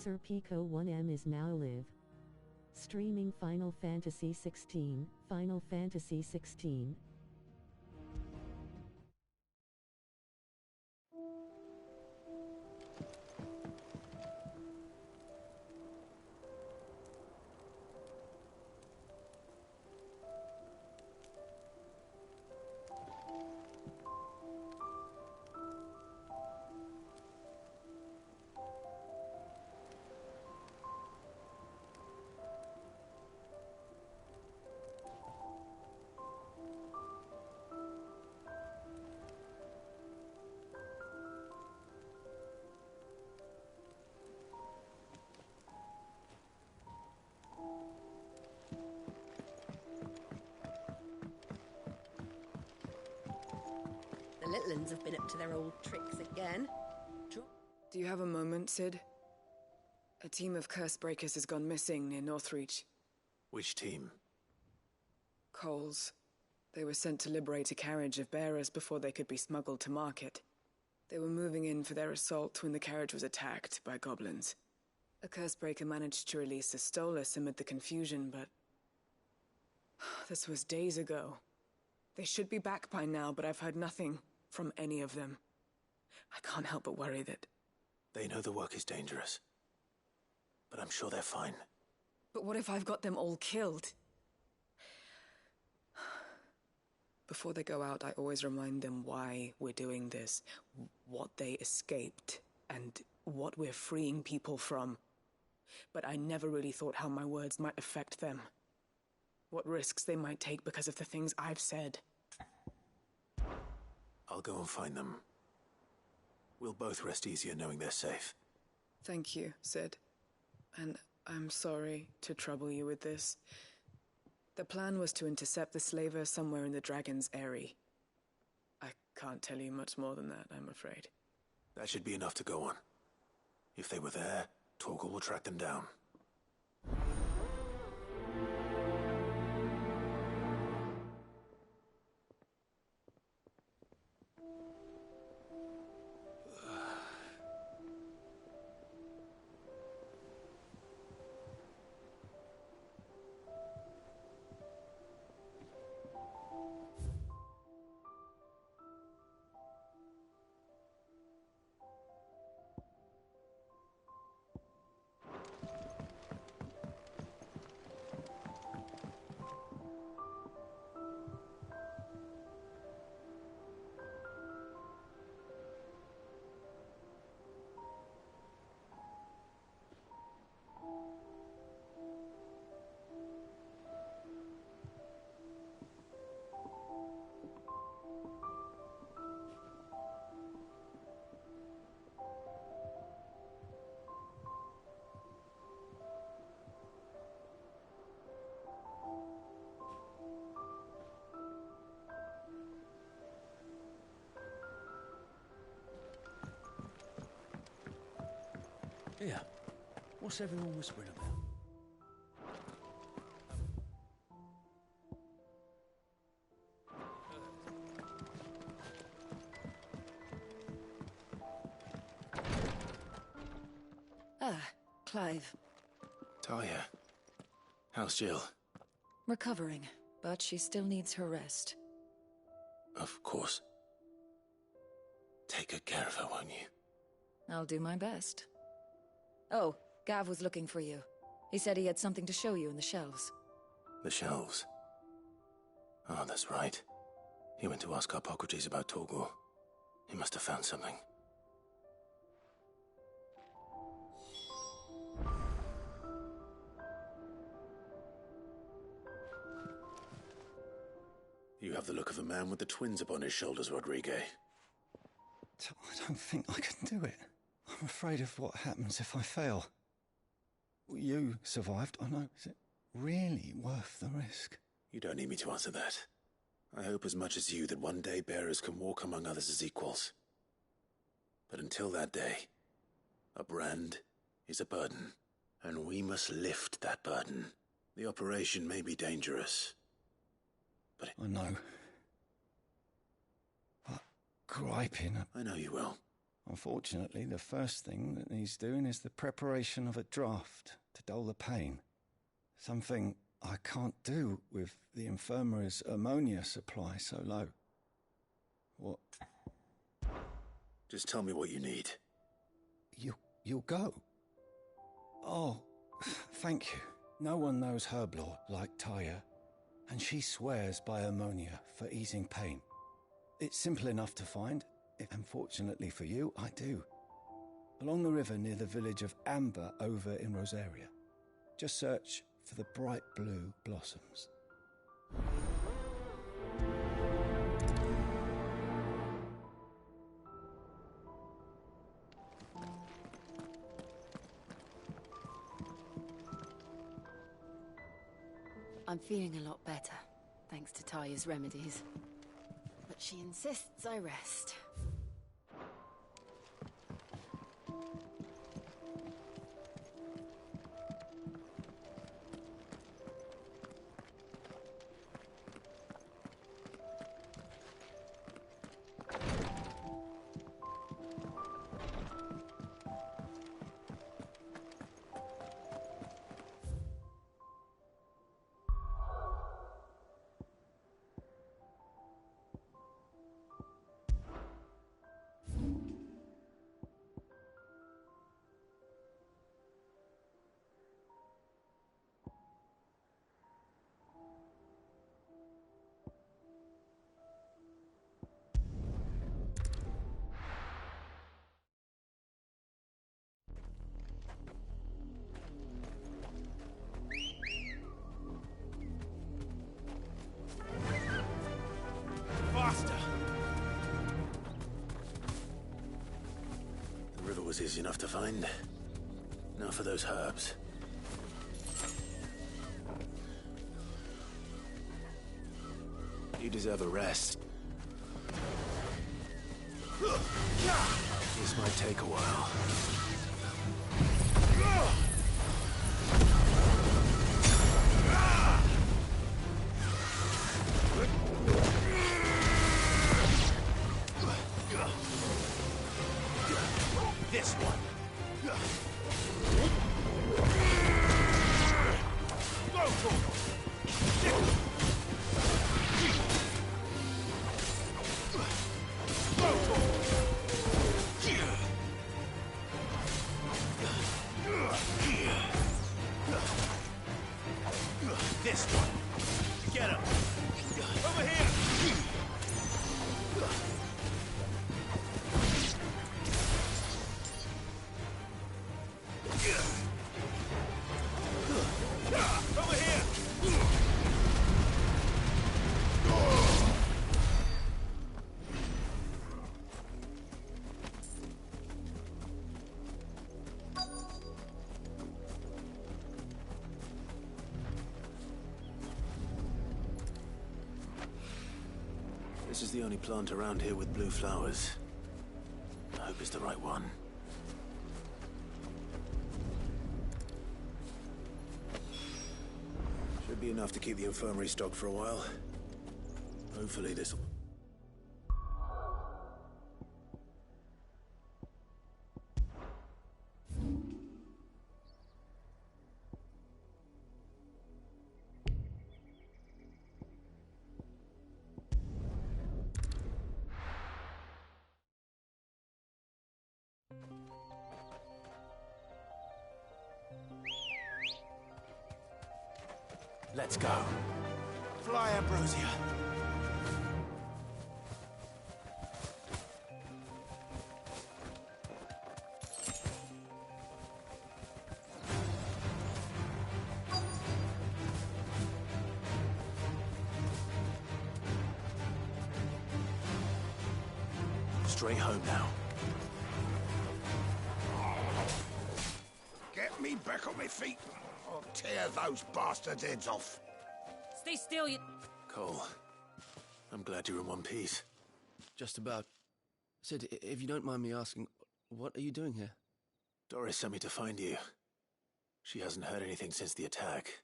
Sir Pico 1M is now live. Streaming Final Fantasy XVI, Final Fantasy XVI. The Litlins have been up to their old tricks again. Do you have a moment, Cid? A team of Cursebreakers has gone missing near Northreach. Which team? Coles. They were sent to liberate a carriage of bearers before they could be smuggled to market. They were moving in for their assault when the carriage was attacked by goblins. A Cursebreaker managed to release a Stolas amid the confusion, but... this was days ago. They should be back by now, but I've heard nothing from any of them. I can't help but worry that... They know the work is dangerous. But I'm sure they're fine. But what if I've got them all killed? Before they go out, I always remind them why we're doing this, what they escaped, and what we're freeing people from. But I never really thought how my words might affect them. What risks they might take because of the things I've said. I'll go and find them. We'll both rest easier knowing they're safe. Thank you, Cid. And I'm sorry to trouble you with this. The plan was to intercept the slaver somewhere in the Dragon's Eyrie. I can't tell you much more than that, I'm afraid. That should be enough to go on. If they were there, Torgal will track them down. Here, what's everyone whispering about? Ah, Clive. Talia. How's Jill? Recovering, but she still needs her rest. Of course. Take good care of her, won't you? I'll do my best. Oh, Gav was looking for you. He said he had something to show you in the shelves. The shelves. Oh, that's right. He went to ask Harpocrates about Torgal. He must have found something. You have the look of a man with the twins upon his shoulders, Rodrigue. I don't think I can do it. I'm afraid of what happens if I fail. You survived, I know. Is it really worth the risk? You don't need me to answer that. I hope as much as you that one day bearers can walk among others as equals. But until that day, a brand is a burden, and we must lift that burden. The operation may be dangerous, but I know. But griping... I know you will. Unfortunately, the first thing that needs doing is the preparation of a draft to dull the pain. Something I can't do with the infirmary's ammonia supply so low. What? Just tell me what you need. You'll go? Oh, thank you. No one knows Herblore like Taya, and she swears by ammonia for easing pain. It's simple enough to find, and fortunately for you, I do. Along the river near the village of Amber over in Rosaria. Just search for the bright blue blossoms. I'm feeling a lot better, thanks to Taya's remedies. But she insists I rest. The river was easy enough to find. Now for those herbs. You deserve a rest. This might take a while. This one. This one. Get him. Over here. Over here. This is the only plant around here with blue flowers. I hope it's the right one. Should be enough to keep the infirmary stocked for a while. Hopefully this'll... Let's go. Fly, Ambrosia. Straight home now. Get me back on my feet. I'll tear those bastards' heads off. Stay still, you... Cole, I'm glad you're in one piece. Just about. Sid, if you don't mind me asking, what are you doing here? Doris sent me to find you. She hasn't heard anything since the attack.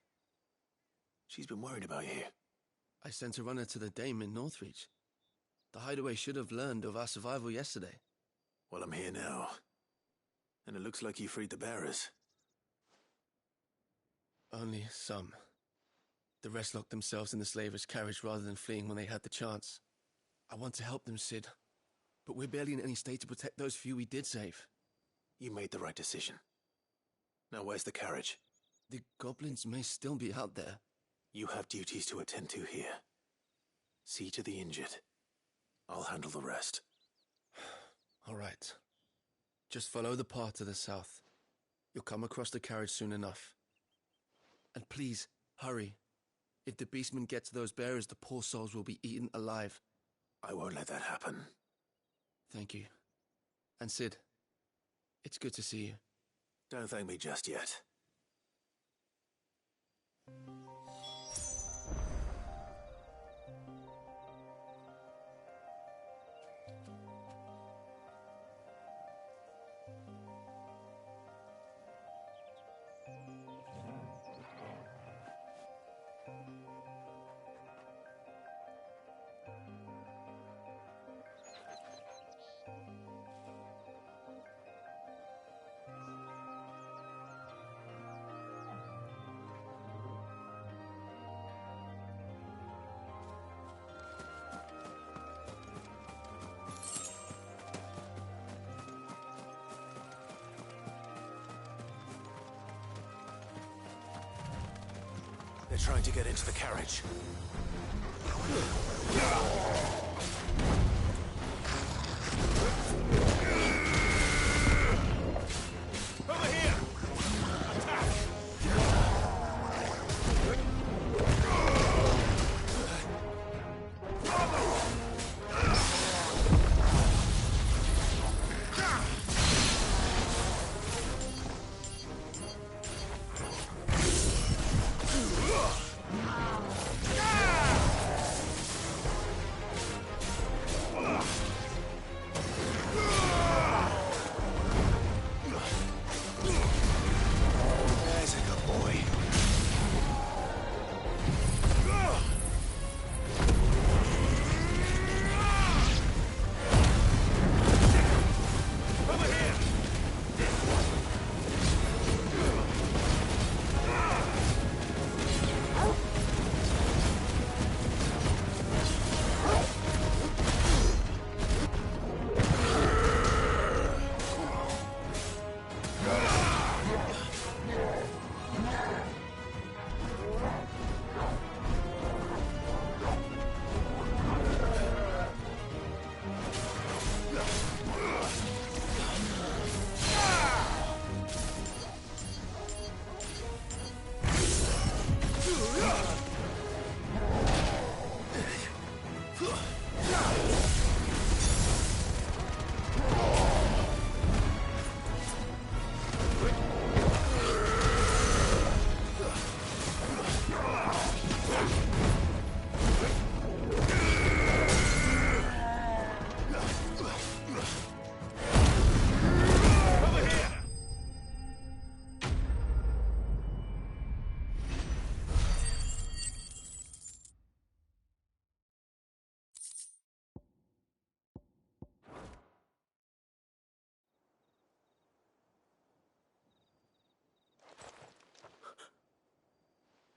She's been worried about you. I sent a runner to the Dame in Northreach. The hideaway should have learned of our survival yesterday. Well, I'm here now. And it looks like you freed the bearers. Only some. The rest locked themselves in the slavers' carriage rather than fleeing when they had the chance. I want to help them, Cid. But we're barely in any state to protect those few we did save. You made the right decision. Now where's the carriage? The goblins may still be out there. You have duties to attend to here. See to the injured. I'll handle the rest. All right. Just follow the path to the south. You'll come across the carriage soon enough. And please, hurry. If the beastmen get to those bearers, the poor souls will be eaten alive. I won't let that happen. Thank you. And Cid, it's good to see you. Don't thank me just yet. They're trying to get into the carriage. Over here! Attack!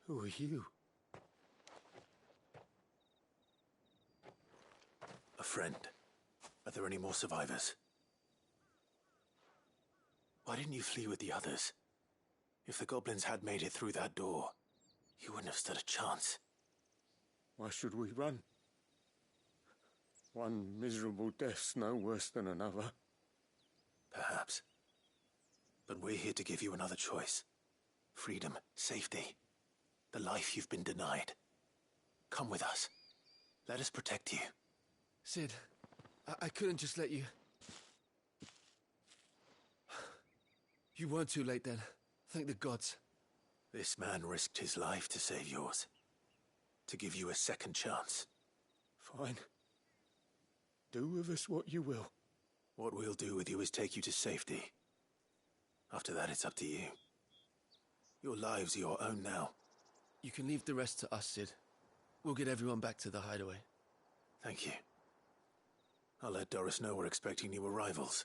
Who are you? A friend. Are there any more survivors? Why didn't you flee with the others? If the goblins had made it through that door, you wouldn't have stood a chance. Why should we run? One miserable death's no worse than another. Perhaps. But we're here to give you another choice. Freedom, safety, the life you've been denied. Come with us. Let us protect you. Cid, I couldn't just let you... You weren't too late then. Thank the gods. This man risked his life to save yours. To give you a second chance. Fine. Do with us what you will. What we'll do with you is take you to safety. After that, it's up to you. Your lives are your own now. You can leave the rest to us, Cid. We'll get everyone back to the hideaway. Thank you. I'll let Doris know we're expecting new arrivals.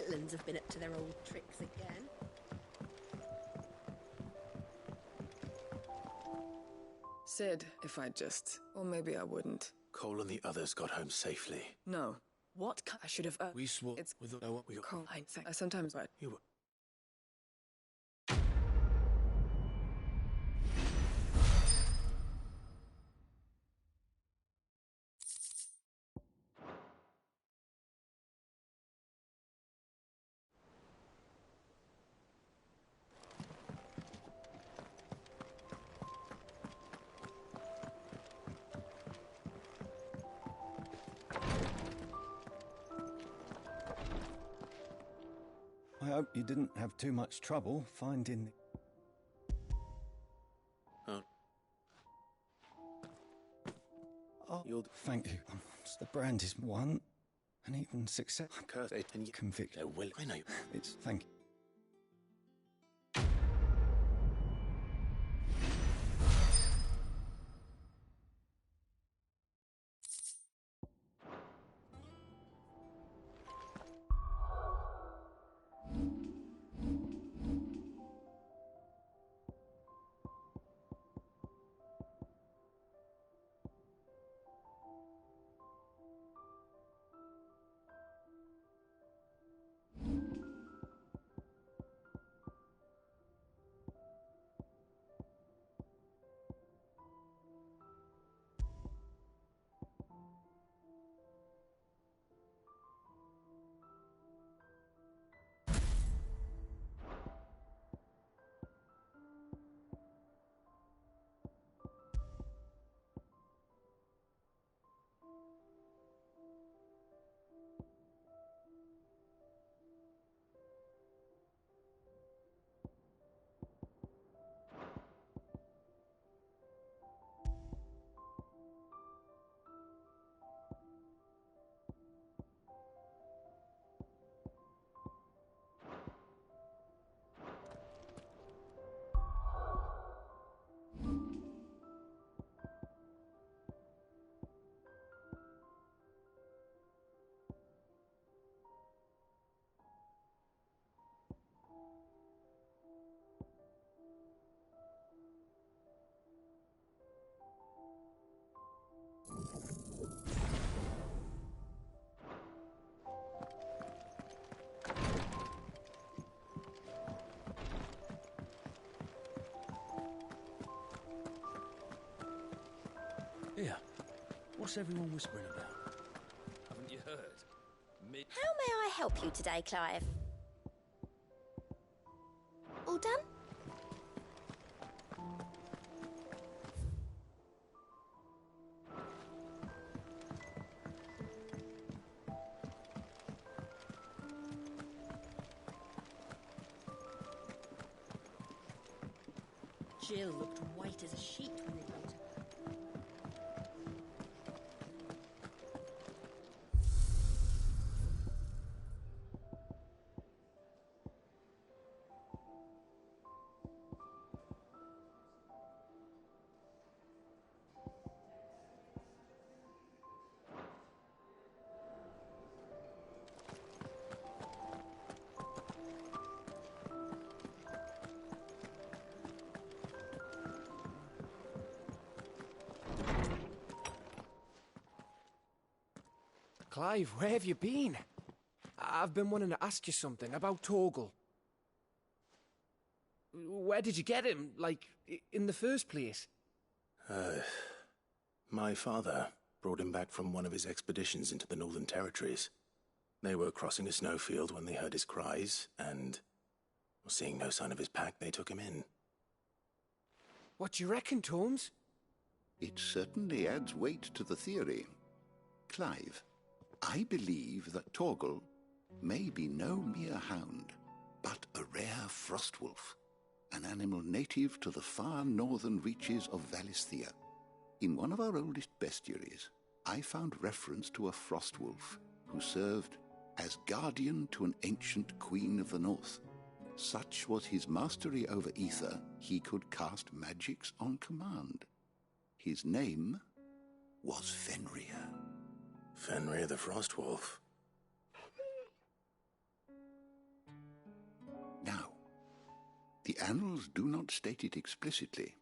Litlans have been up to their old tricks again. Said if I'd just... Or maybe I wouldn't. Cole and the others got home safely. No. What? I should have... We swore... It's... with no one... We got... Cole, I sometimes... But You were... I hope you didn't have too much trouble finding... Oh, thank you. The brand is one, and even success... and conviction. Will. I know. It's... thank you. Here, what's everyone whispering about? Haven't you heard? How may I help you today, Clive? All done? Jill looked white as a sheet when they brought her. Clive, where have you been? I've been wanting to ask you something about Torgal. Where did you get him, like, in the first place? My father brought him back from one of his expeditions into the Northern Territories. They were crossing a snowfield when they heard his cries, and, seeing no sign of his pack, they took him in. What do you reckon, Torms? It certainly adds weight to the theory. Clive, I believe that Torgal may be no mere hound, but a rare frostwolf, an animal native to the far northern reaches of Valisthea. In one of our oldest bestiaries, I found reference to a frostwolf who served as guardian to an ancient queen of the north. Such was his mastery over ether, he could cast magics on command. His name was Fenrir. Fenrir the Frostwolf. The annals do not state it explicitly,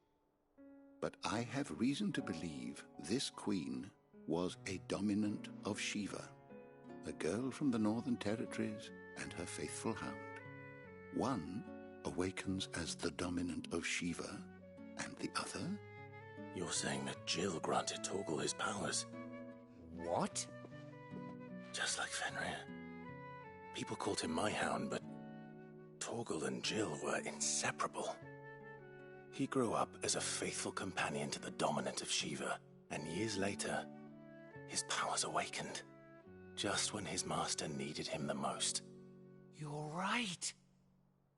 but I have reason to believe this queen was a dominant of Shiva, a girl from the Northern Territories and her faithful hound. One awakens as the dominant of Shiva, and the other? You're saying that Jill granted Torgal his powers? What? Just like Fenrir. People called him my hound, but Torgal and Jill were inseparable. He grew up as a faithful companion to the dominant of Shiva, and years later, his powers awakened, just when his master needed him the most. You're right.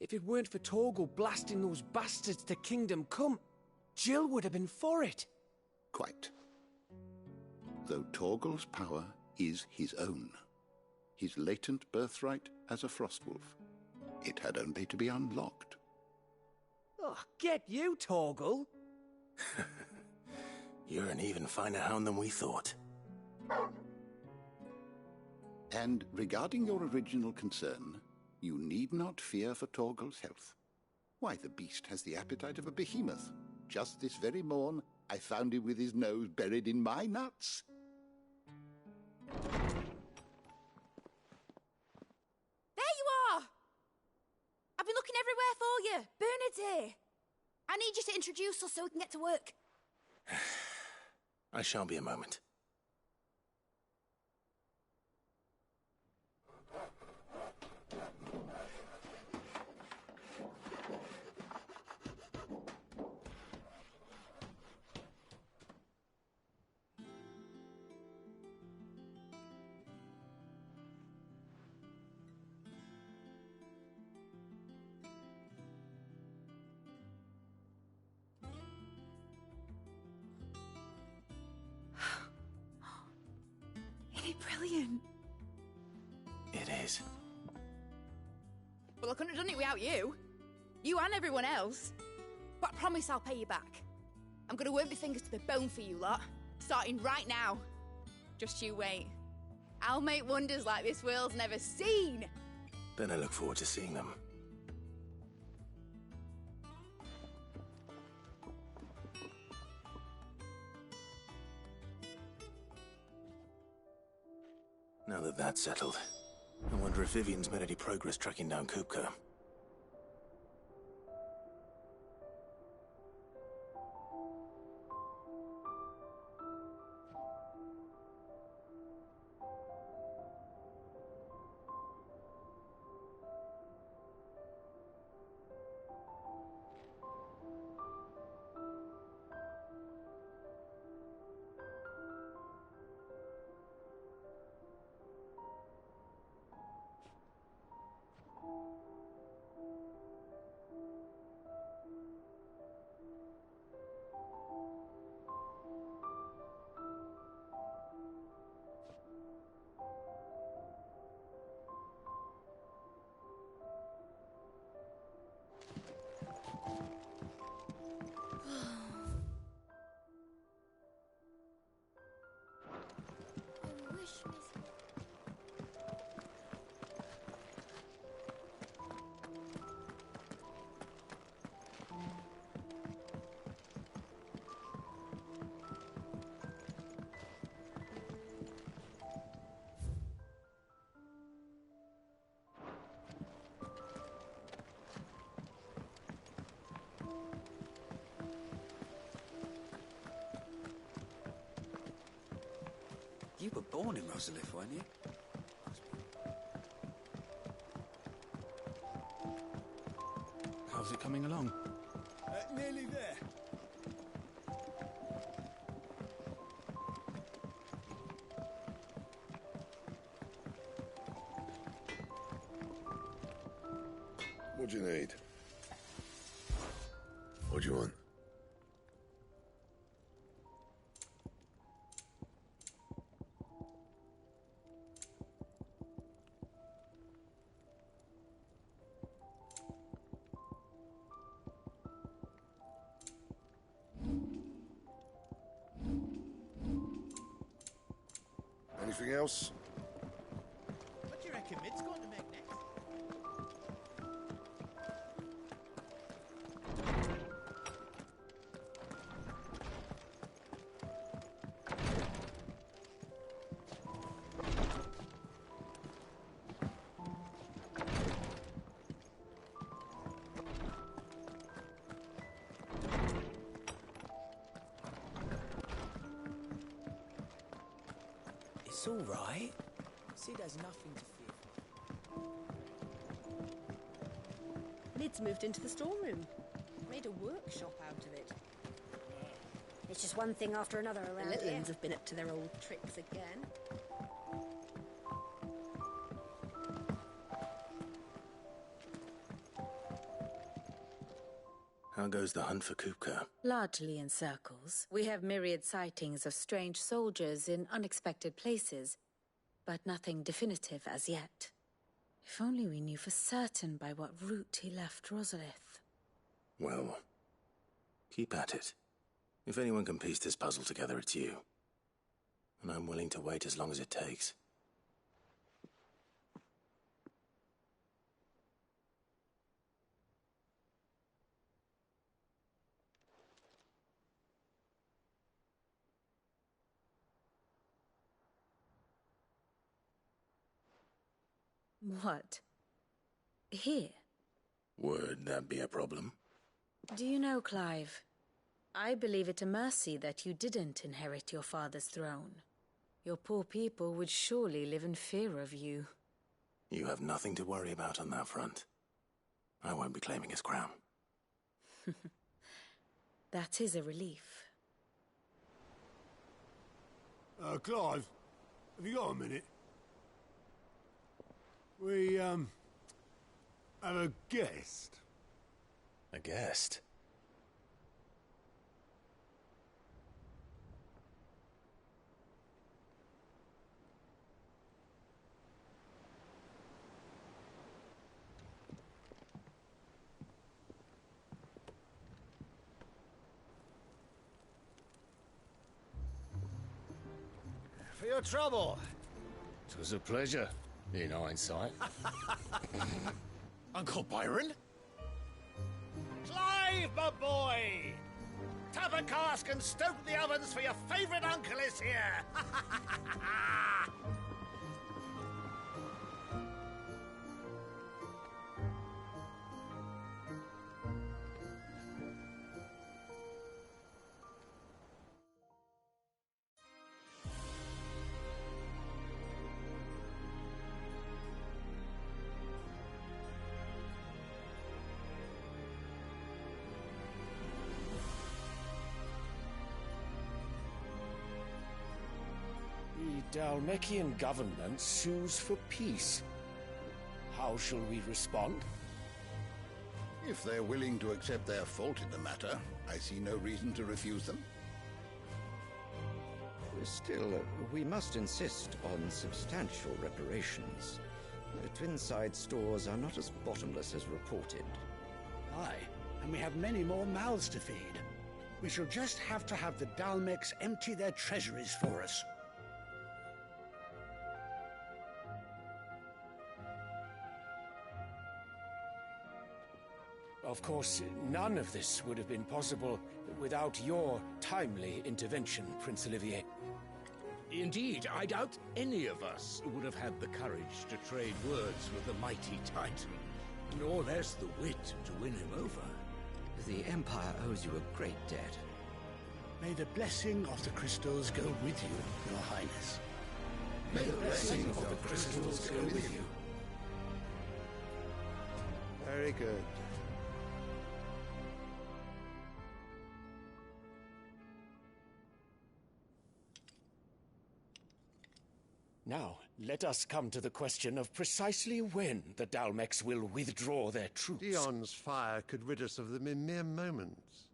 If it weren't for Torgal blasting those bastards to Kingdom Come, Jill would have been for it. Quite. Though Torgal's power is his own, his latent birthright as a Frostwolf, it had only to be unlocked. Oh, get you, Torgal! You're an even finer hound than we thought. And regarding your original concern, you need not fear for Torgal's health. Why, the beast has the appetite of a behemoth. Just this very morn, I found him with his nose buried in my nuts. There you are! I've been looking everywhere for you. Bernard's here. I need you to introduce us so we can get to work. I shan't be a moment. Brilliant. It is. Well, I couldn't have done it without you. You and everyone else. But I promise I'll pay you back. I'm gonna work my fingers to the bone for you lot. Starting right now. Just you wait. I'll make wonders like this world's never seen. Then I look forward to seeing them. Now that that's settled, I wonder if Vivian's made any progress tracking down Kupka. You were born in Rosalith, weren't you? How's it coming along? Nearly there. What do you need? What do you want? Anything else? What do you reckon Mid's going to make next? It's all right. Sid has nothing to fear. Mid's moved into the storeroom. Made a workshop out of it. It's just one thing after another around The here. Litlins have been up to their old tricks again. How goes the hunt for Kupka? Largely in circles. We have myriad sightings of strange soldiers in unexpected places, but nothing definitive as yet. If only we knew for certain by what route he left Rosalith. Well, keep at it. If anyone can piece this puzzle together, it's you. And I'm willing to wait as long as it takes. What? Here? Would that be a problem? Do you know, Clive? I believe it a mercy that you didn't inherit your father's throne. Your poor people would surely live in fear of you. You have nothing to worry about on that front. I won't be claiming his crown. That is a relief. Clive, have you got a minute? We, have a guest. A guest? For your trouble. 'Twas a pleasure, in hindsight. Uncle Byron? Clive, my boy! Tap a cask and stoke the ovens, for your favourite uncle is here! The Dalmekian government sues for peace. How shall we respond? If they're willing to accept their fault in the matter, I see no reason to refuse them. Still, we must insist on substantial reparations. The Twinside stores are not as bottomless as reported. Aye, and we have many more mouths to feed. We shall just have to have the Dalmecs empty their treasuries for us. Of course, none of this would have been possible without your timely intervention, Prince Olivier. Indeed, I doubt any of us would have had the courage to trade words with the mighty Titan, nor less the wit to win him over. The Empire owes you a great debt. May the blessing of the crystals go with you, Your Highness. May the blessing of the crystals go with you. Very good. Now, let us come to the question of precisely when the Dalmecs will withdraw their troops. Dion's fire could rid us of them in mere moments.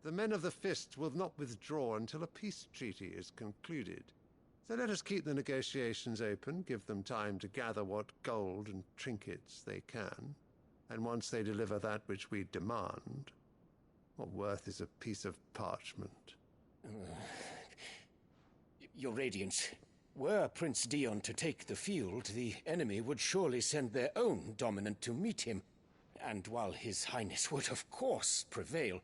The men of the Fist will not withdraw until a peace treaty is concluded. So let us keep the negotiations open, give them time to gather what gold and trinkets they can, and once they deliver that which we demand, what worth is a piece of parchment? Your Radiance, were Prince Dion to take the field, the enemy would surely send their own dominant to meet him. And while His Highness would of course prevail,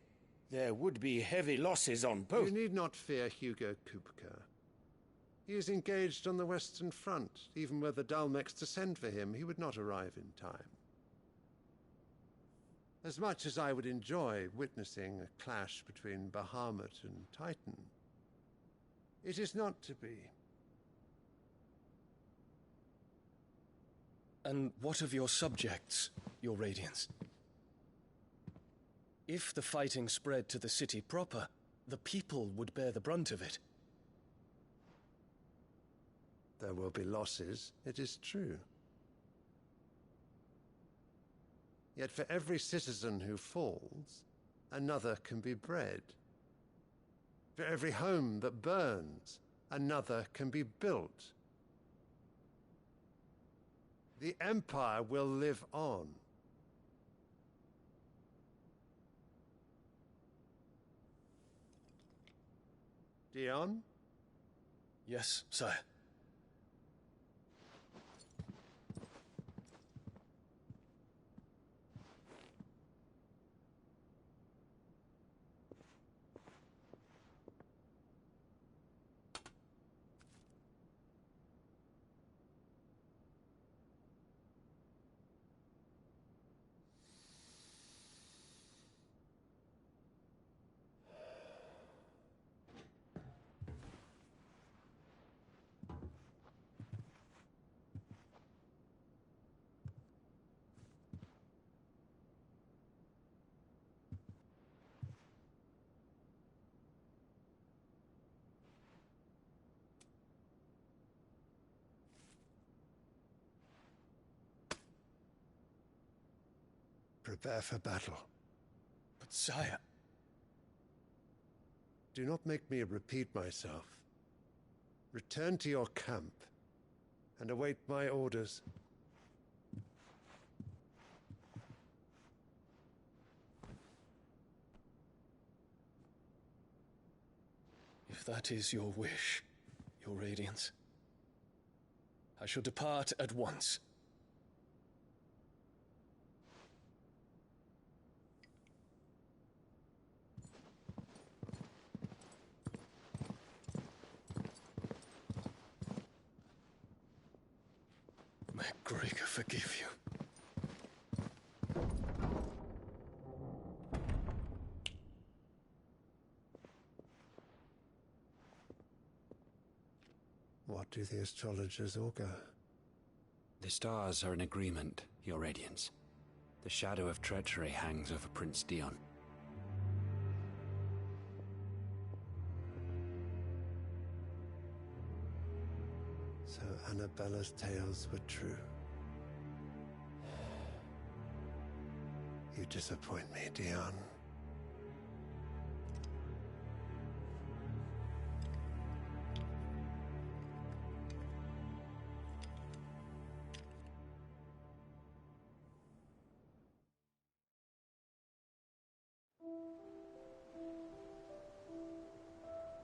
there would be heavy losses on both. You need not fear Hugo Kupka. He is engaged on the Western Front. Even were the Dalmecs to send for him, he would not arrive in time. As much as I would enjoy witnessing a clash between Bahamut and Titan, it is not to be. And what of your subjects, Your Radiance? If the fighting spread to the city proper, the people would bear the brunt of it. There will be losses, it is true. Yet for every citizen who falls, another can be bred. For every home that burns, another can be built. The Empire will live on. Dion? Yes, sire. Prepare for battle. But sire... Do not make me repeat myself. Return to your camp and await my orders. If that is your wish, Your Radiance, I shall depart at once. May Gregor forgive you. What do the astrologers augur? The stars are in agreement, Your Radiance. The shadow of treachery hangs over Prince Dion. So Annabella's tales were true. You disappoint me, Dion.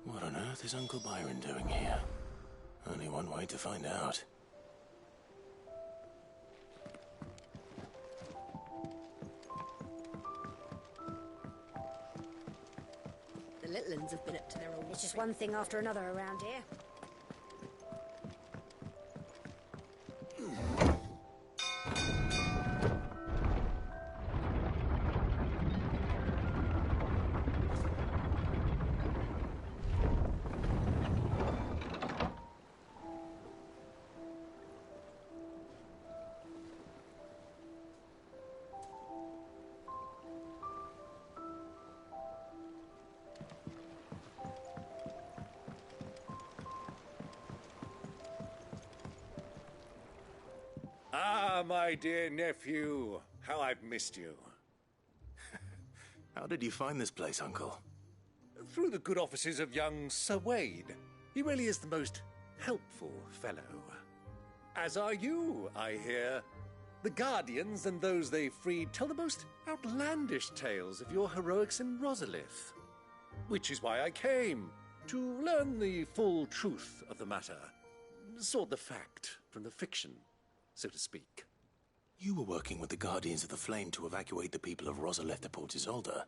What on earth is Uncle Byron doing here? Only one way to find out. The Litlins have been up to their old It's just one thing after another around here. Ah, my dear nephew. How I've missed you. How did you find this place, Uncle? Through the good offices of young Sir Wade. He really is the most helpful fellow. As are you, I hear. The Guardians and those they freed tell the most outlandish tales of your heroics in Rosalith. Which is why I came, to learn the full truth of the matter. Sort the fact from the fiction, so to speak. You were working with the Guardians of the Flame to evacuate the people of Rosalith to Port Isolde.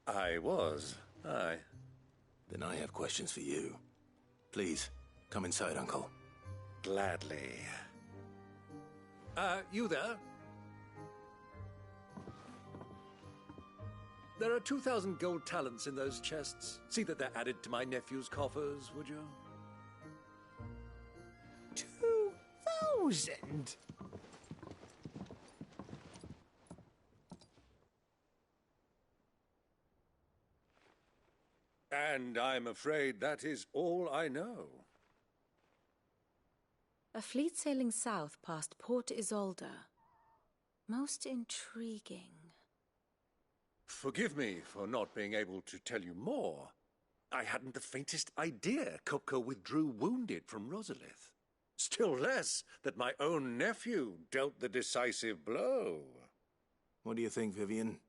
I was, aye. Then I have questions for you. Please, come inside, Uncle. Gladly. You there? There are 2,000 gold talents in those chests. See that they're added to my nephew's coffers, would you? 2,000? And I'm afraid that is all I know. A fleet sailing south past Port Isolde. Most intriguing. Forgive me for not being able to tell you more. I hadn't the faintest idea Kupka withdrew wounded from Rosalith. Still less that my own nephew dealt the decisive blow. What do you think, Vivian?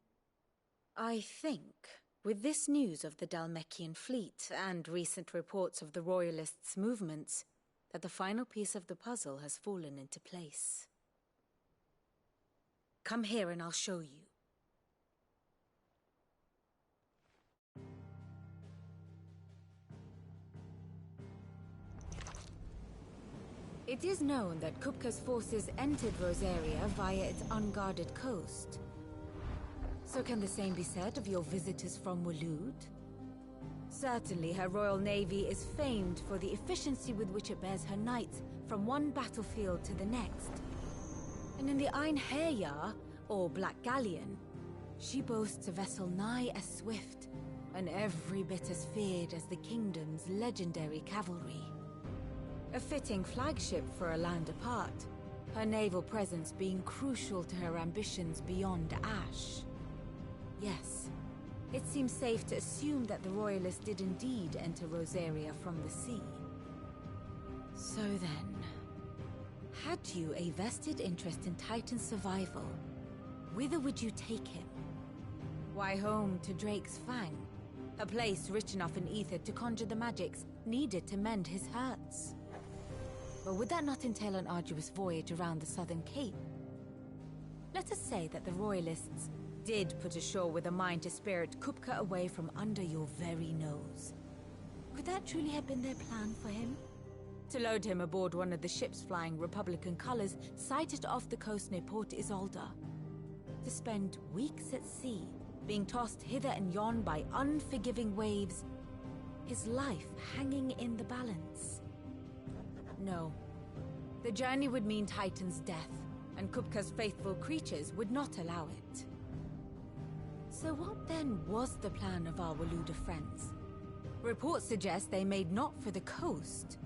I think, with this news of the Dhalmekian fleet and recent reports of the Royalists' movements, that the final piece of the puzzle has fallen into place. Come here and I'll show you. It is known that Kupka's forces entered Rosaria via its unguarded coast. So can the same be said of your visitors from Waloed? Certainly her royal navy is famed for the efficiency with which it bears her knights from one battlefield to the next. And in the Einherjar, or Black Galleon, she boasts a vessel nigh as swift and every bit as feared as the kingdom's legendary cavalry. A fitting flagship for a land apart, her naval presence being crucial to her ambitions beyond Ash. Yes, it seems safe to assume that the Royalists did indeed enter Rosaria from the sea. So then, had you a vested interest in Titan's survival, whither would you take him? Why, home to Drake's Fang, a place rich enough in ether to conjure the magics needed to mend his hurts. But would that not entail an arduous voyage around the southern cape? Let us say that the Royalists did put ashore with a mind to spirit Kupka away from under your very nose. Could that truly have been their plan for him? To load him aboard one of the ships flying Republican colors sighted off the coast near Port Isolde. To spend weeks at sea, being tossed hither and yon by unforgiving waves, his life hanging in the balance. No. The journey would mean Titan's death, and Kupka's faithful creatures would not allow it. So what then was the plan of our Waloed friends? Reports suggest they made not for the coast,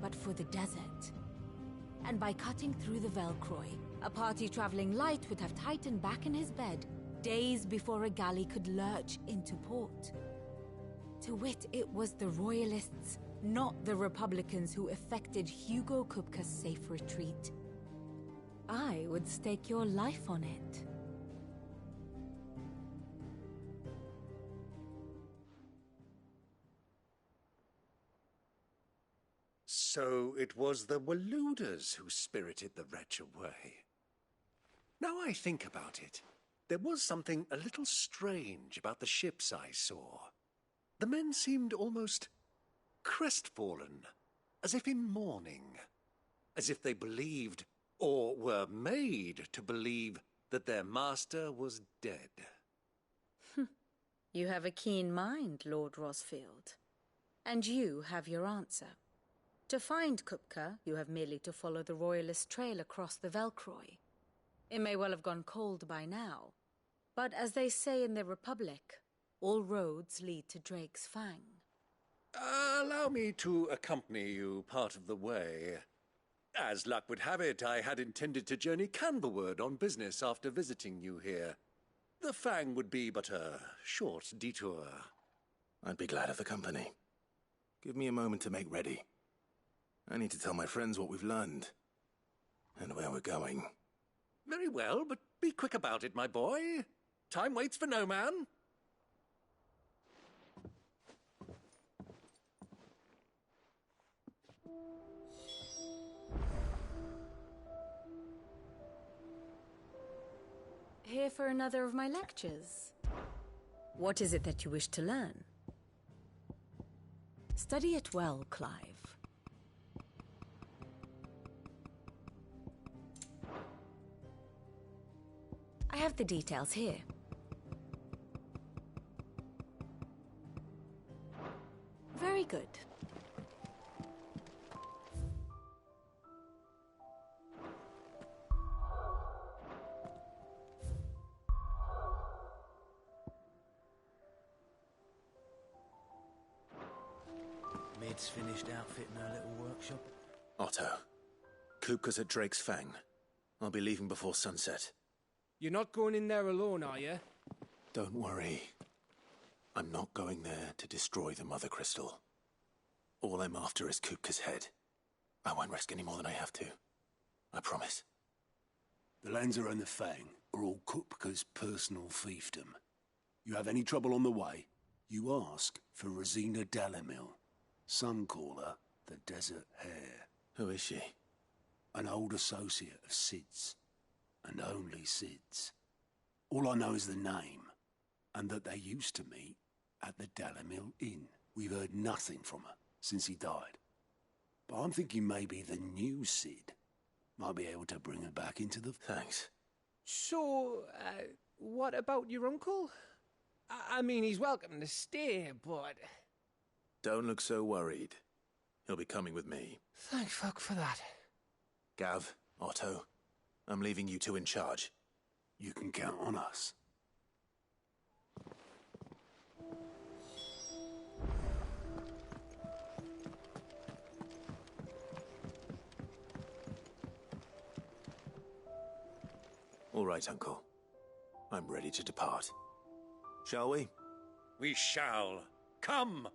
but for the desert. And by cutting through the Velcroy, a party traveling light would have Titan back in his bed days before a galley could lurch into port. To wit, it was the Royalists, not the Republicans, who effected Hugo Kupka's safe retreat. I would stake your life on it. So it was the Waloeders who spirited the wretch away. Now I think about it, there was something a little strange about the ships I saw. The men seemed almost crestfallen, as if in mourning, as if they believed, or were made to believe, that their master was dead. You have a keen mind, Lord Rosfield. And you have your answer. To find Kupka, you have merely to follow the Royalist trail across the Velcroy. It may well have gone cold by now, but as they say in the Republic, all roads lead to Drake's Fang. Allow me to accompany you part of the way. As luck would have it, I had intended to journey Canberward on business after visiting you here. The Fang would be but a short detour. I'd be glad of the company. Give me a moment to make ready. I need to tell my friends what we've learned, and where we're going. Very well, but be quick about it, my boy. Time waits for no man. Here for another of my lectures. What is it that you wish to learn? Study it well, Clive. I have the details here. good. Mid's finished outfitting her little workshop. Otto, Kupka's at Drake's Fang. I'll be leaving before sunset. You're not going in there alone, are you? Don't worry. I'm not going there to destroy the Mother Crystal. All I'm after is Kupka's head. I won't risk any more than I have to. I promise. The Lancer and the Fang are all Kupka's personal fiefdom. You have any trouble on the way, you ask for Rosina Dalimil. Some call her the Desert Hare. Who is she? An old associate of Sid's. And only Sid's. All I know is the name, and that they used to meet at the Dalimil Inn. We've heard nothing from her since he died. But I'm thinking maybe the new Sid might be able to bring her back into the... Thanks. So, what about your uncle? I mean, he's welcome to stay, but... Don't look so worried. He'll be coming with me. Thank fuck for that. Gav, Otto, I'm leaving you two in charge. You can count on us. All right, Uncle. I'm ready to depart. Shall we? We shall. Come!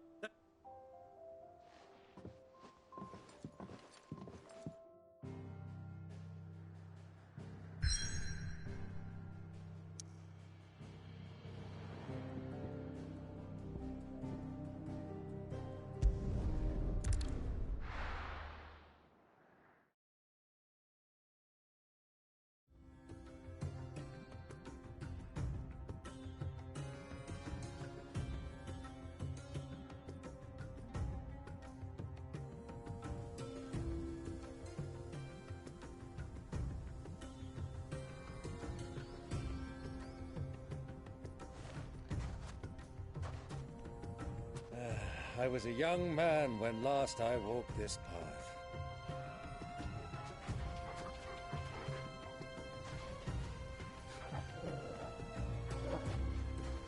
I was a young man when last I walked this path.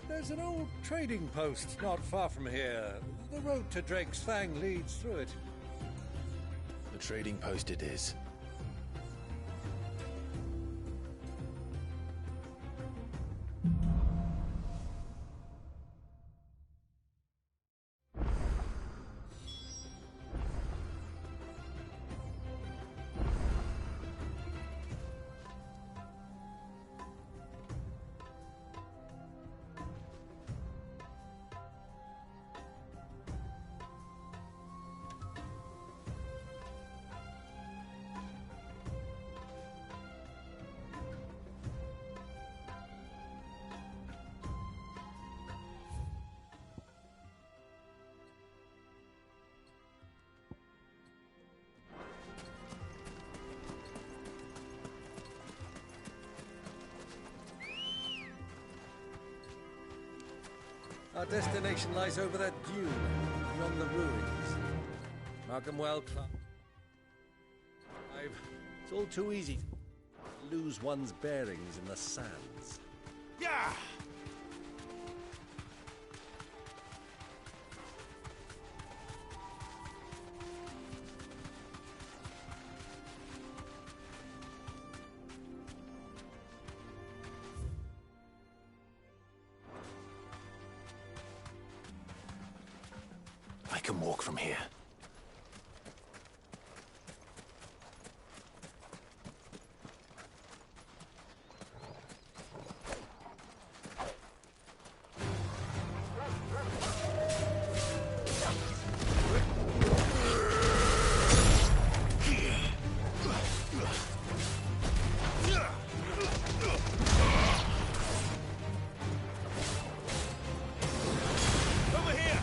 There's an old trading post not far from here. The road to Drake's Fang leads through it. The trading post it is. Our destination lies over that dune, beyond the ruins. Mark 'em well, Clive. It's all too easy to lose one's bearings in the sands. Yeah! I can walk from here. Over here!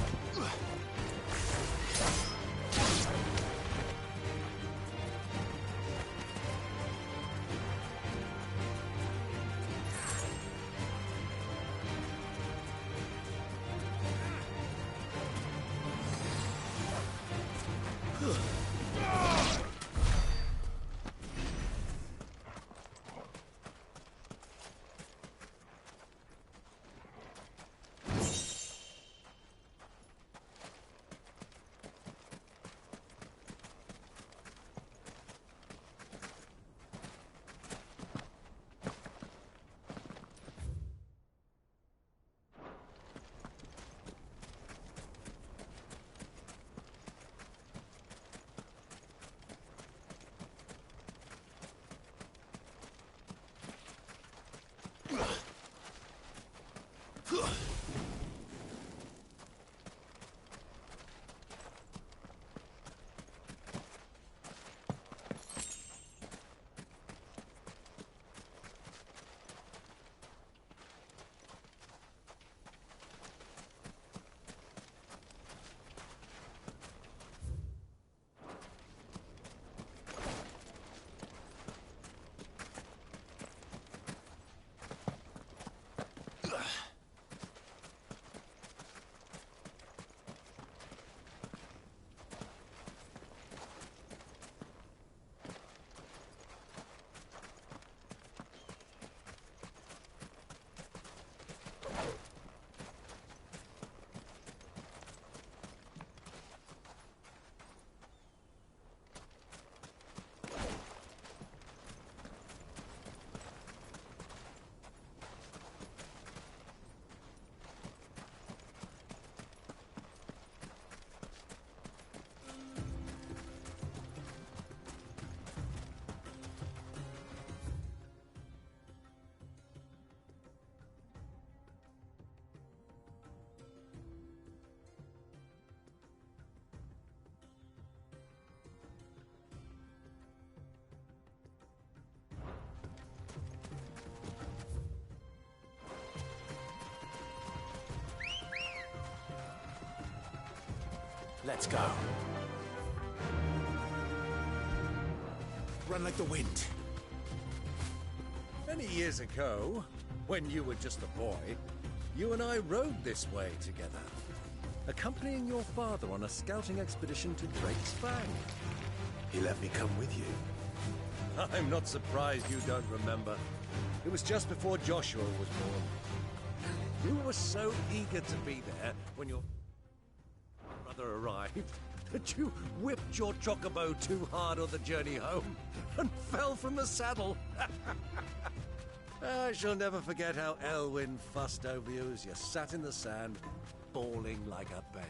Let's go. Run like the wind. Many years ago, when you were just a boy, you and I rode this way together, accompanying your father on a scouting expedition to Drake's Fang. He let me come with you. I'm not surprised you don't remember. It was just before Joshua was born. You were so eager to be there when your brother arrived that you whipped your chocobo too hard on the journey home and fell from the saddle. I shall never forget how Elwyn fussed over you as you sat in the sand, bawling like a babe.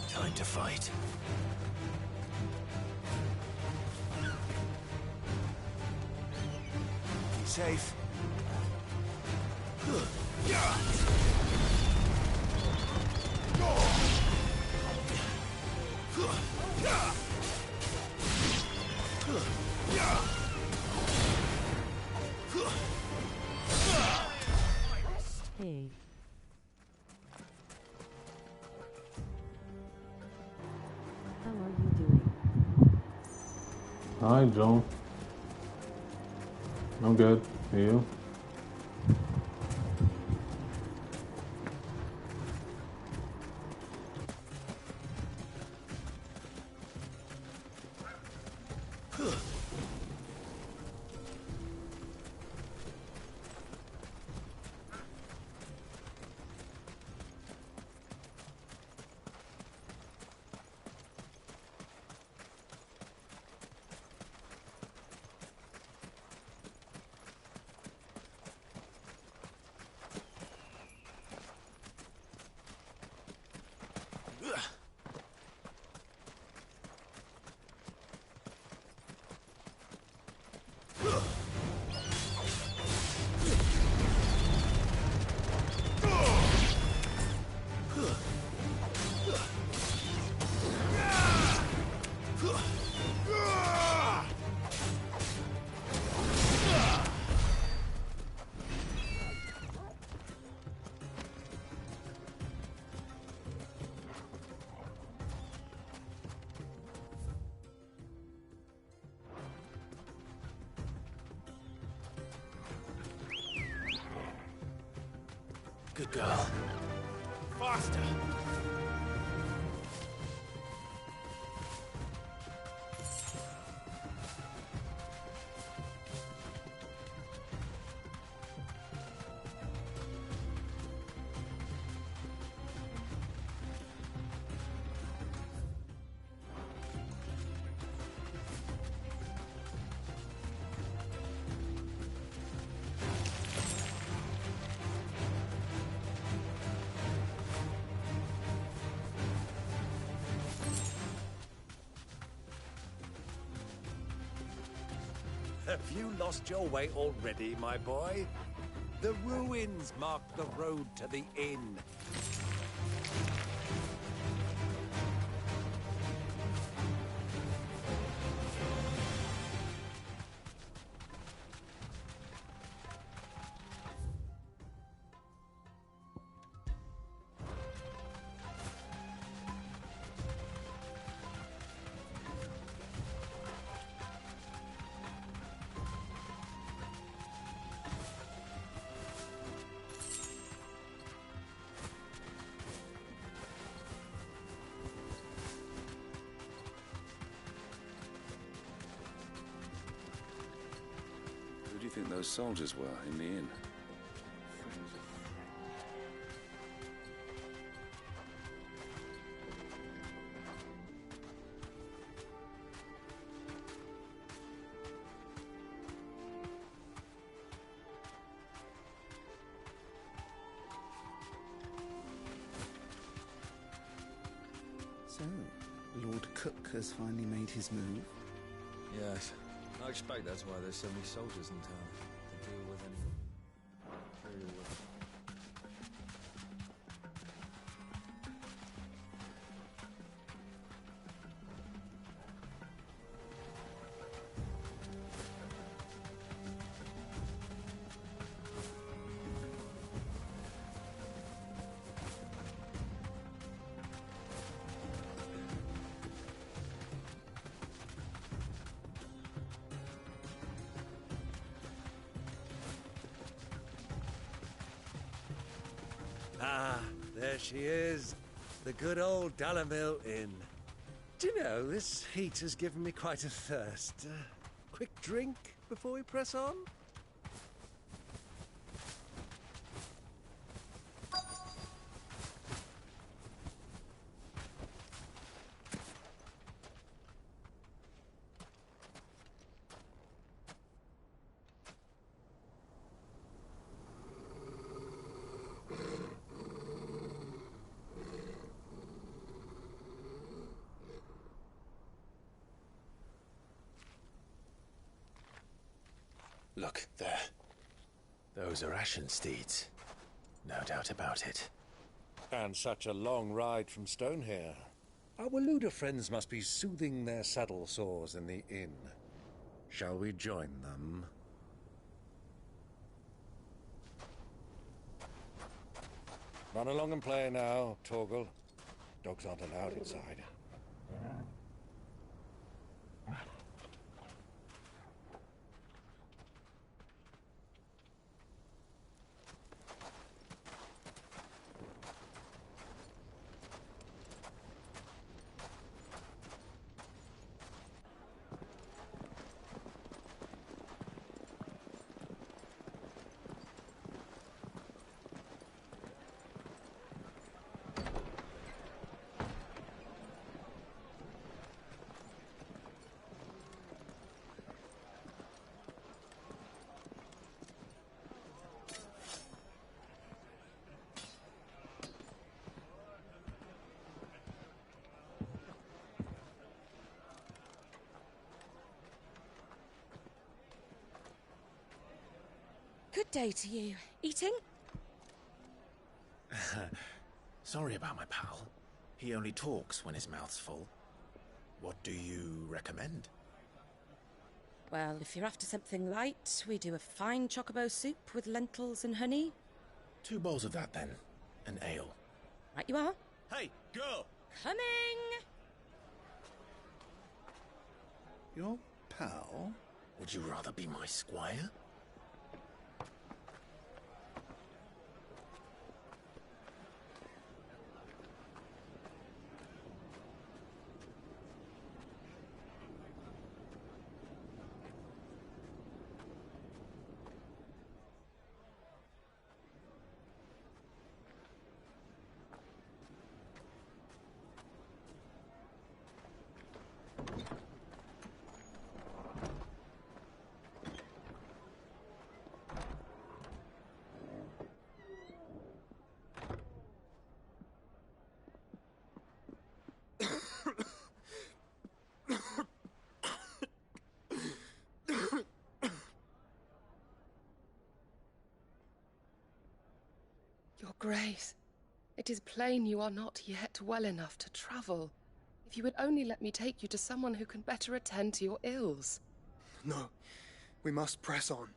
Time to fight. Be safe. Hey. How are you doing? Hi, Joel. I'm good. Are you? Good girl. Faster! Have you lost your way already, my boy? The ruins mark the road to the inn. think those soldiers were in the inn? So, Lord Cook has finally made his move? Yes. I expect that's why there's so many soldiers in town, to deal with any imperial weapons. Ah, there she is. The good old Dalamil Inn. Do you know, this heat has given me quite a thirst. Quick drink before we press on? Look, there. Those are Ashen steeds. No doubt about it. And such a long ride from Stonehair. Our Waluda friends must be soothing their saddle sores in the inn. Shall we join them? Run along and play now, Torgal. Dogs aren't allowed inside. Good day to you. Eating? Sorry about my pal. He only talks when his mouth's full. What do you recommend? Well, if you're after something light, we do a fine chocobo soup with lentils and honey. 2 bowls of that, then. An ale. Right you are. Hey, girl! Coming! Your pal? Would you rather be my squire? Your Grace, it is plain you are not yet well enough to travel. If you would only let me take you to someone who can better attend to your ills. No, we must press on.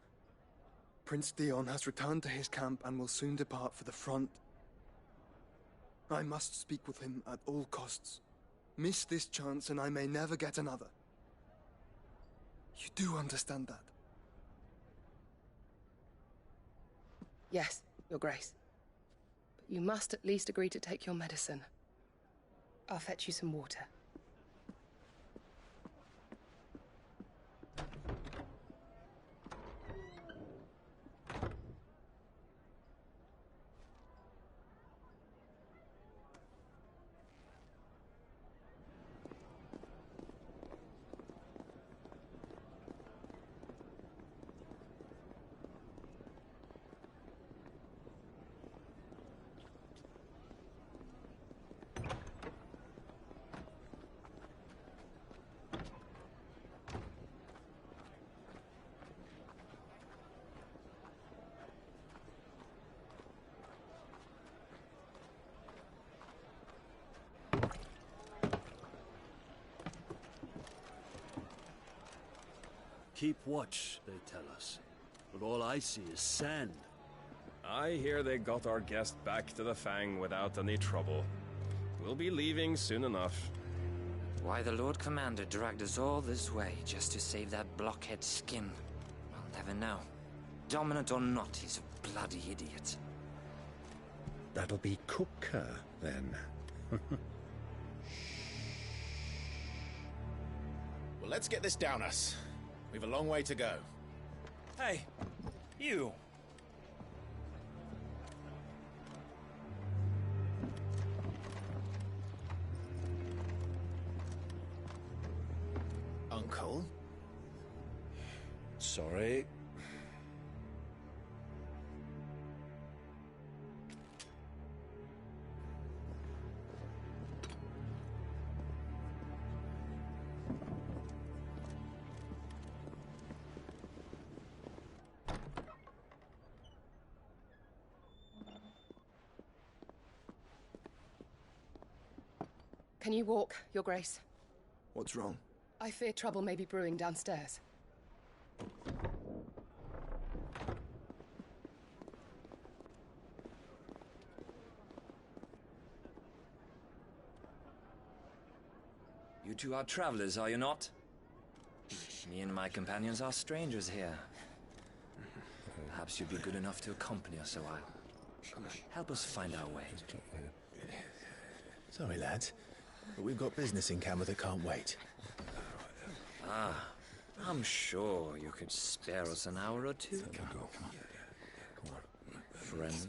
Prince Dion has returned to his camp and will soon depart for the front. I must speak with him at all costs. Miss this chance and I may never get another. You do understand that? Yes, Your Grace. But you must at least agree to take your medicine. I'll fetch you some water. keep watch, they tell us. But all I see is sand. I hear they got our guest back to the Fang without any trouble. We'll be leaving soon enough. Why the Lord Commander dragged us all this way just to save that blockhead skin, I'll never know. Dominant or not, he's a bloody idiot. That'll be Cooker, then. Well, let's get this down us. We've a long way to go. Hey, you. Uncle? Sorry. Can you walk, Your Grace? What's wrong? I fear trouble may be brewing downstairs. You two are travelers, are you not? Me and my companions are strangers here. Perhaps you'd be good enough to accompany us a while. Help us find our way. Sorry, lads, but we've got business in Camber that can't wait. Ah, I'm sure you could spare us an hour or two. Come on. Friend.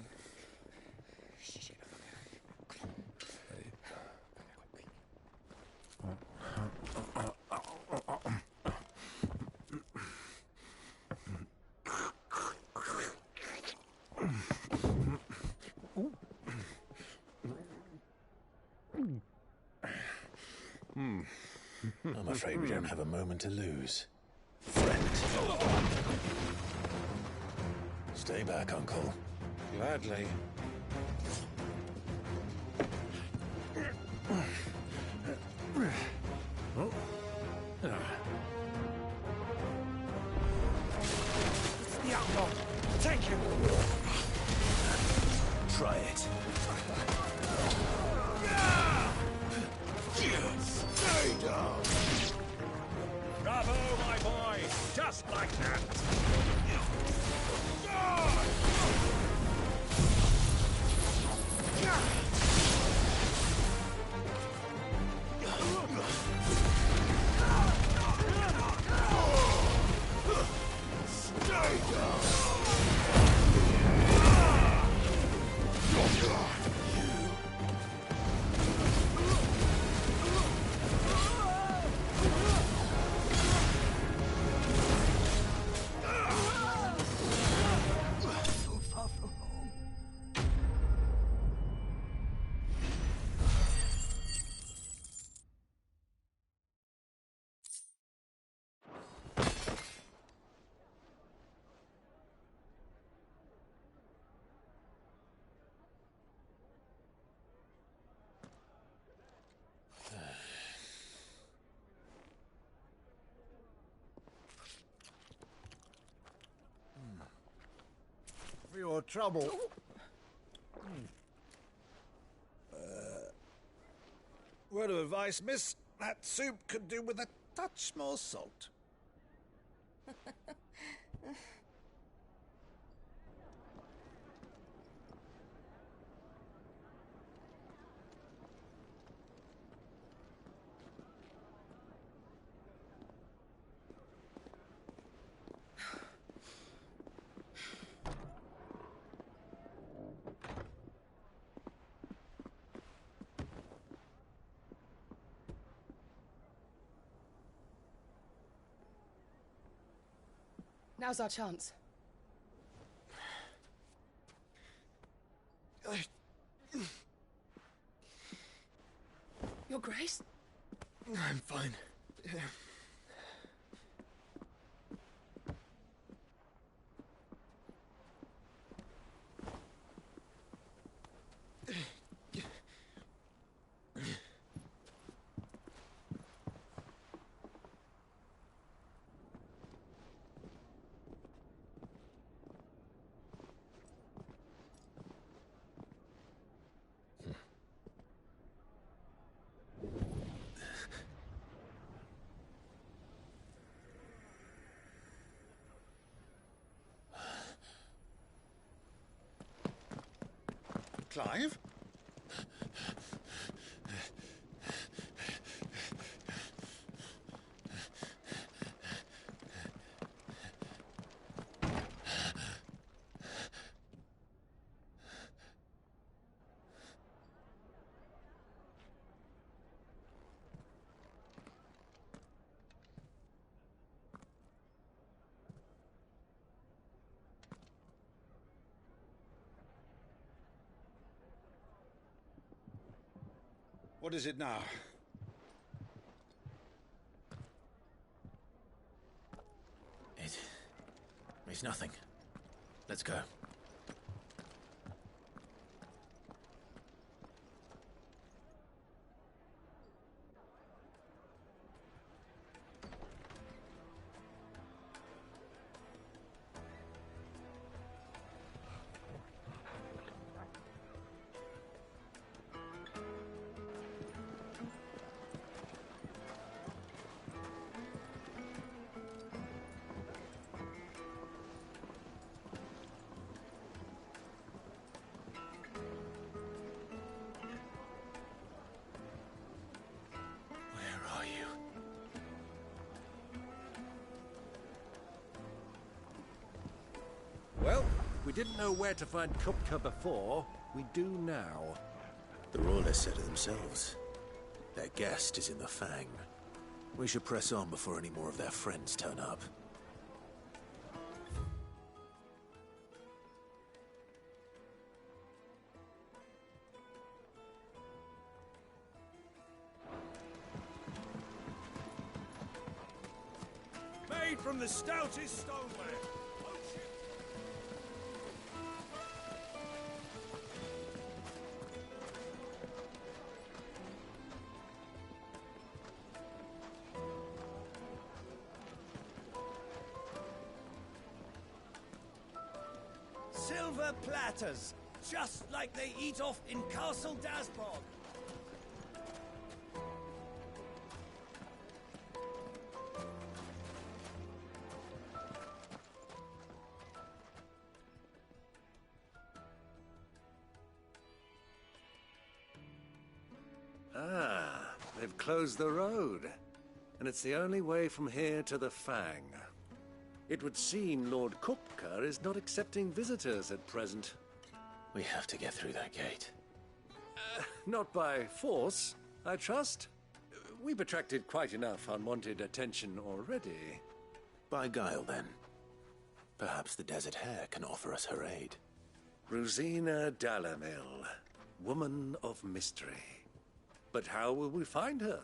I'm afraid we don't have a moment to lose. Friend. Stay back, Uncle. Gladly. The outlaw. Take him. Try it. Stay down. Bravo, my boy. Just like that. Stay down. For your trouble. Word of advice, miss. That soup could do with a touch more salt. Now's our chance. Your Grace? I'm fine. Clive? What is it now? It's nothing. Let's go. Well, we didn't know where to find Kupka before. We do now. The Royalists said it themselves. Their guest is in the Fang. We should press on before any more of their friends turn up. Made from the stoutest stoneware. Silver platters, just like they eat off in Castle Dasbog. Ah, they've closed the road. And it's the only way from here to the Fang. It would seem Lord Kupka is not accepting visitors at present. We have to get through that gate. Not by force, I trust. We've attracted quite enough unwanted attention already. By guile, then. Perhaps the Desert Hare can offer us her aid. Rosina Dalamil, woman of mystery. But how will we find her?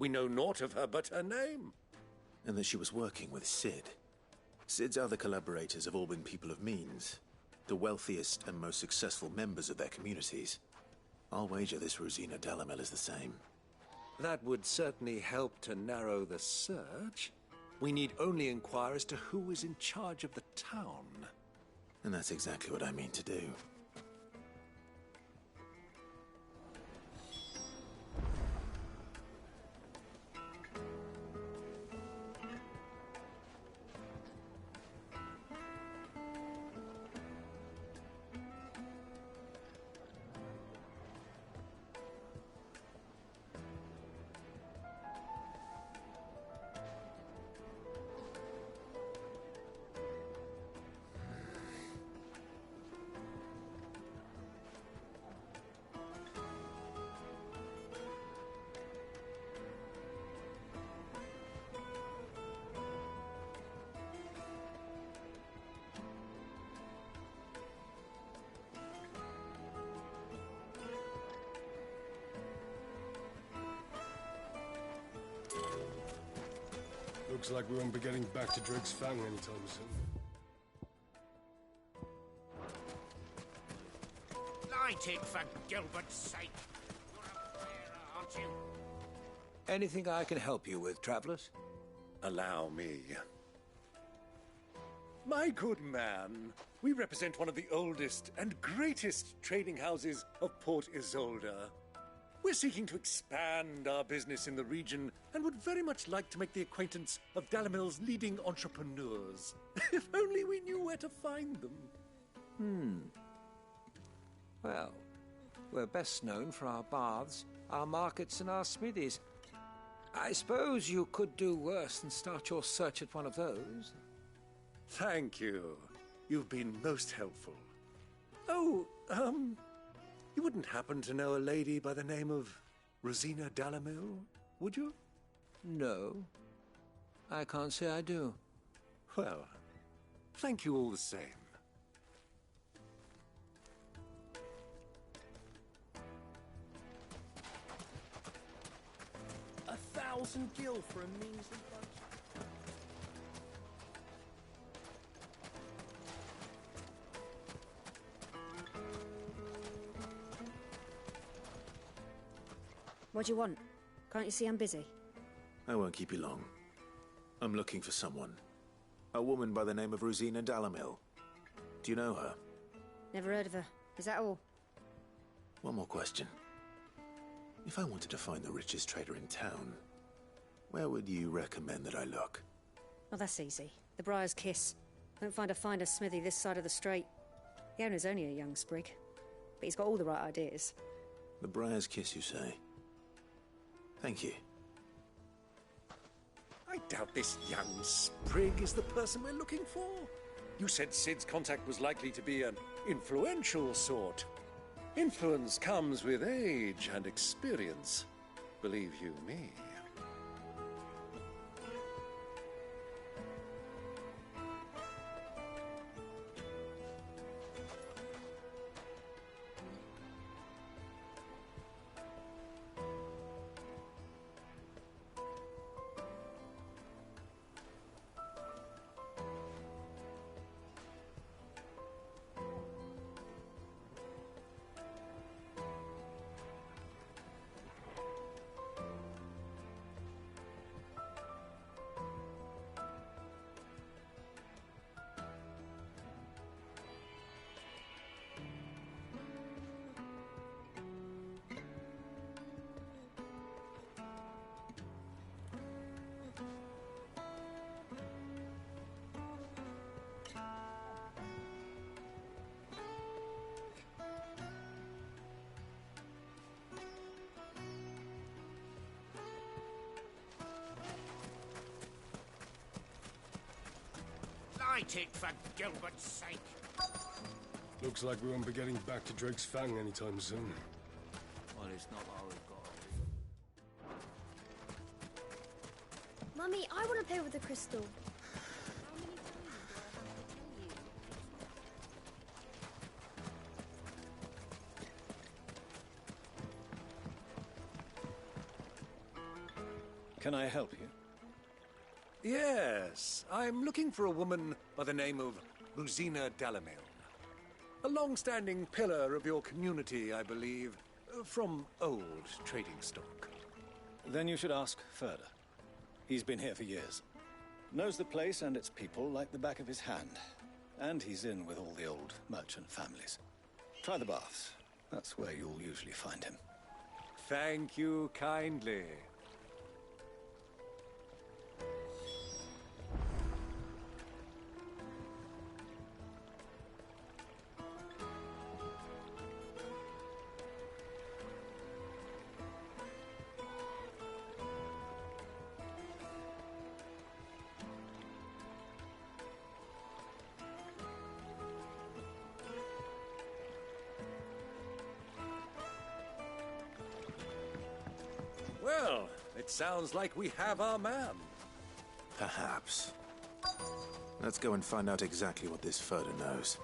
We know naught of her but her name. And that she was working with Cid. Cid's other collaborators have all been people of means, the wealthiest and most successful members of their communities. I'll wager this Rosina Dalamil is the same. That would certainly help to narrow the search. We need only inquire as to who is in charge of the town. And that's exactly what I mean to do. Looks like we won't be getting back to Drake's Fang anytime soon. Light it, for Gilbert's sake. You're a player, aren't you? Anything I can help you with, travelers? Allow me. My good man, we represent one of the oldest and greatest trading houses of Port Isolde. We're seeking to expand our business in the region and would very much like to make the acquaintance of Dalamil's leading entrepreneurs. If only we knew where to find them. Well, We're best known for our baths, our markets, and our smithies. I suppose you could do worse than start your search at one of those. Thank you. You've been most helpful. Oh, you wouldn't happen to know a lady by the name of Rosina Dalamil, would you? No. I can't say I do. Well, thank you all the same. $1,000 gil for a measly bunch. What do you want? Can't you see I'm busy? I won't keep you long. I'm looking for someone. A woman by the name of Rosina Dalamil. Do you know her? Never heard of her. Is that all? One more question. If I wanted to find the richest trader in town, where would you recommend that I look? Oh, that's easy. The Briar's Kiss. Won't find a finer smithy this side of the strait. The owner's only a young sprig, but he's got all the right ideas. The Briar's Kiss, you say? Thank you. I doubt this young sprig is the person we're looking for. You said Sid's contact was likely to be an influential sort. Influence comes with age and experience, believe you me. Light it, for Gilbert's sake! Looks like we won't be getting back to Drake's Fang anytime soon. Well, it's not what we've got. Mummy, I want to play with the crystal. Can I help you? Yes, I'm looking for a woman by the name of Rosina Dalamil. A long-standing pillar of your community, I believe, from old trading stock. Then you should ask Ferda. He's been here for years. Knows the place and its people like the back of his hand. And he's in with all the old merchant families. Try the baths. That's where you'll usually find him. Thank you kindly. Well, it sounds like we have our man. Perhaps. Let's go and find out exactly what this Ferda knows.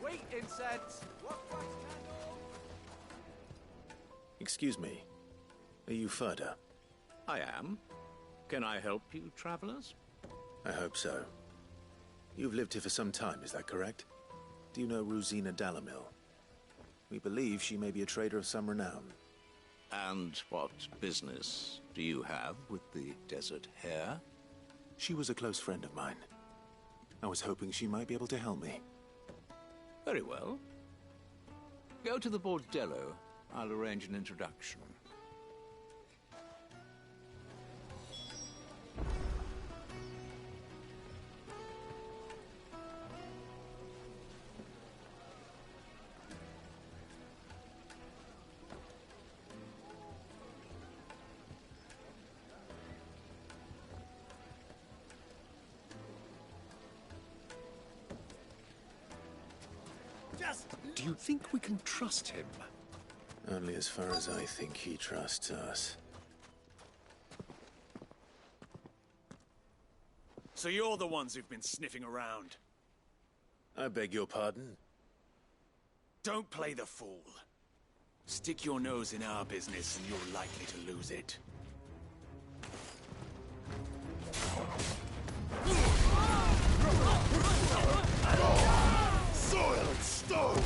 Wait, insects! What candle? Excuse me. Are you Ferda? I am. Can I help you, travelers? I hope so. You've lived here for some time, is that correct? Do you know Rosina Dalamil? We believe she may be a trader of some renown. And what business do you have with the Desert Hare? She was a close friend of mine. I was hoping she might be able to help me. Very well. Go to the Bordello. I'll arrange an introduction. Just... Do you think we can trust him? Only as far as I think he trusts us. So you're the ones who've been sniffing around? I beg your pardon? Don't play the fool. Stick your nose in our business and you're likely to lose it. Soiled stone!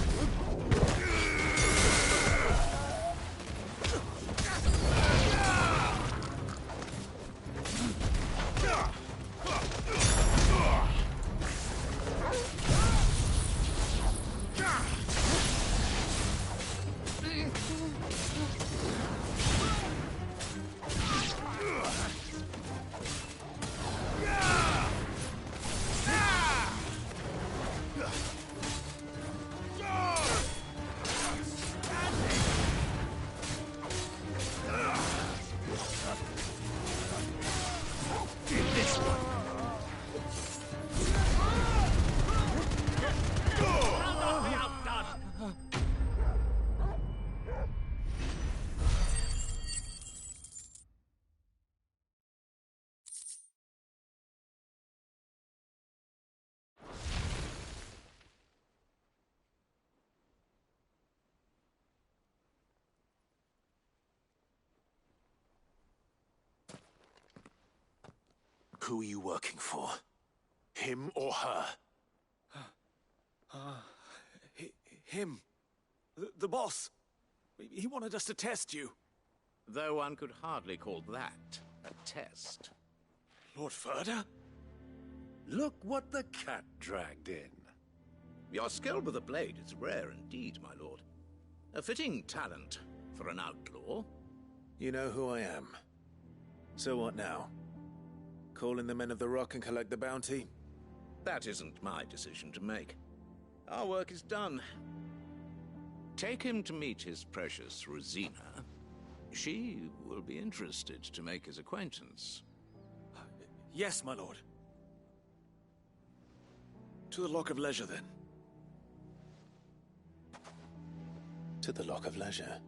Who are you working for? Him or her? Him. The boss. He wanted us to test you. Though one could hardly call that a test. Lord Ferda? Look what the cat dragged in. Your skill with a blade is rare indeed, my lord. A fitting talent for an outlaw. You know who I am. So what now? Call in the Men of the Rock and collect the bounty? That isn't my decision to make. Our work is done. Take him to meet his precious Rosina. She will be interested to make his acquaintance. Yes, my lord. To the Lock of Leisure, then. To the Lock of Leisure.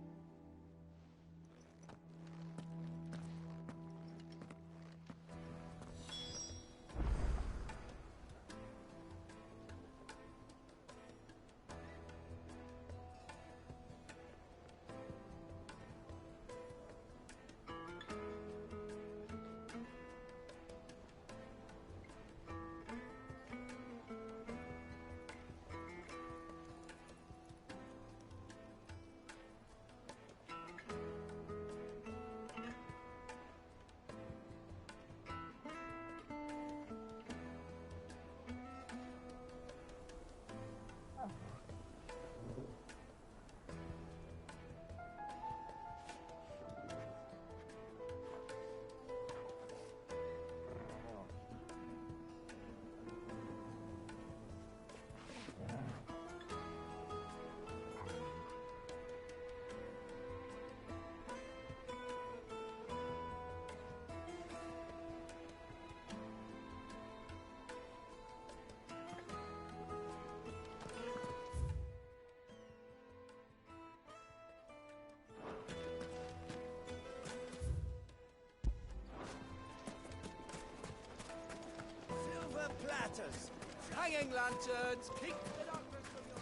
Platters, hanging lanterns, keep the darkness from your...